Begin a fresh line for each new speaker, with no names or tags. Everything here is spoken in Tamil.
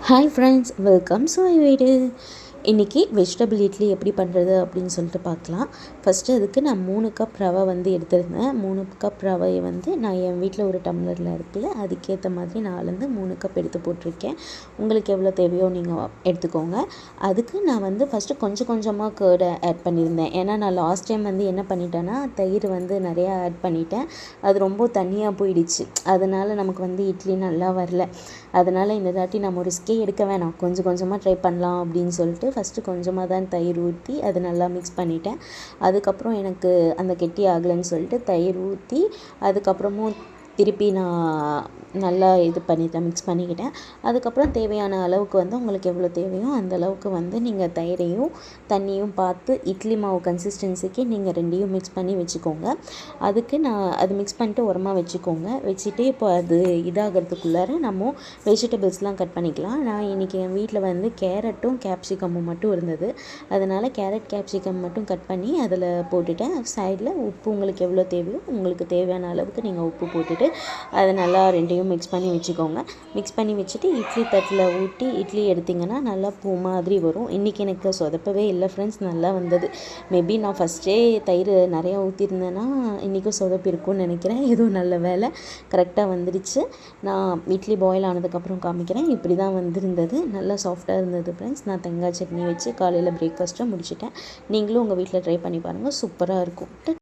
ஹாய் ஃப்ரெண்ட்ஸ், வெல்கம் ஸோ வீடு. இன்றைக்கி வெஜிடபிள் இட்லி எப்படி பண்ணுறது அப்படின்னு சொல்லிட்டு பார்க்கலாம். ஃபஸ்ட்டு அதுக்கு நான் 3 கப் ரவை வந்து எடுத்திருந்தேன். 3 கப் ரவையை வந்து நான் என் வீட்டில் ஒரு டம்ளரில் இருக்குல்ல, அதுக்கேற்ற மாதிரி 4லேருந்து 3 கப் எடுத்து போட்டிருக்கேன். உங்களுக்கு எவ்வளோ தேவையோ நீங்கள் எடுத்துக்கோங்க. அதுக்கு நான் வந்து ஃபஸ்ட்டு கொஞ்சம் கொஞ்சமாக கேர்டை ஆட் பண்ணியிருந்தேன். ஏன்னா நான் லாஸ்ட் டைம் வந்து என்ன பண்ணிட்டேன்னா, தயிர் வந்து நிறையா ஆட் பண்ணிட்டேன். அது ரொம்ப தண்ணியாக போயிடுச்சு. அதனால் நமக்கு வந்து இட்லி நல்லா வரல. அதனால் இந்த தாட்டி நம்ம ரிஸ்கே எடுக்க வேணாம், கொஞ்சம் கொஞ்சமாக ட்ரை பண்ணலாம் அப்படின்னு சொல்லிட்டு ஃபஸ்ட்டு கொஞ்சமாக தான் தயிர் ஊற்றி அது நல்லா மிக்ஸ் பண்ணிட்டேன். அதுக்கப்புறம் எனக்கு அந்த கெட்டி ஆகலைன்னு சொல்லிட்டு தயிர் ஊற்றி அதுக்கப்புறமும் திருப்பி நான் நல்லா இது பண்ணிட்டேன், மிக்ஸ் பண்ணிக்கிட்டேன். அதுக்கப்புறம் தேவையான அளவுக்கு வந்து உங்களுக்கு எவ்வளோ தேவையோ அந்த அளவுக்கு வந்து நீங்கள் தயிரையும் தண்ணியும் பார்த்து இட்லி மாவு கன்சிஸ்டன்சிக்கு நீங்கள் ரெண்டையும் மிக்ஸ் பண்ணி வச்சுக்கோங்க. அதுக்கு நான் அது மிக்ஸ் பண்ணிட்டு உரமாக வச்சுக்கோங்க. வச்சுட்டு இப்போ அது இதாகிறதுக்குள்ளார நம்ம வெஜிடபிள்ஸ்லாம் கட் பண்ணிக்கலாம். நான் இன்றைக்கி என் வீட்டில் வந்து கேரட்டும் கேப்சிகமும் மட்டும் இருந்தது. அதனால் கேரட் கேப்சிகம் மட்டும் கட் பண்ணி அதில் போட்டுட்டேன். சைடில் உப்பு உங்களுக்கு எவ்வளோ தேவையோ உங்களுக்கு தேவையான அளவுக்கு நீங்கள் உப்பு போட்டுட்டு அதை நல்லா ரெண்டையும் மிக்ஸ் பண்ணி வச்சுக்கோங்க. மிக்ஸ் பண்ணி வச்சுட்டு இட்லி தட்டில் ஊற்றி இட்லி எடுத்திங்கன்னா நல்லா பூ மாதிரி வரும். இன்றைக்கி எனக்கு சொதப்பவே இல்லை ஃப்ரெண்ட்ஸ், நல்லா வந்தது. மேபி நான் ஃபஸ்ட்டே தயிர் நிறையா ஊற்றிருந்தேன்னா இன்றைக்கும் சொதப்பிருக்கும்னு நினைக்கிறேன். எதுவும் நல்ல வேலை கரெக்டாக வந்துடுச்சு. நான் இட்லி பாயில் ஆனதுக்கப்புறம் காமிக்கிறேன். இப்படி தான் வந்திருந்தது. நல்லா சாஃப்டாக இருந்தது ஃப்ரெண்ட்ஸ். நான் தேங்காய் சட்னி வச்சு காலையில் பிரேக்ஃபாஸ்ட்டாக முடிச்சிட்டேன். நீங்களும் உங்கள் வீட்டில் ட்ரை பண்ணி பாருங்கள், சூப்பராக இருக்கும்.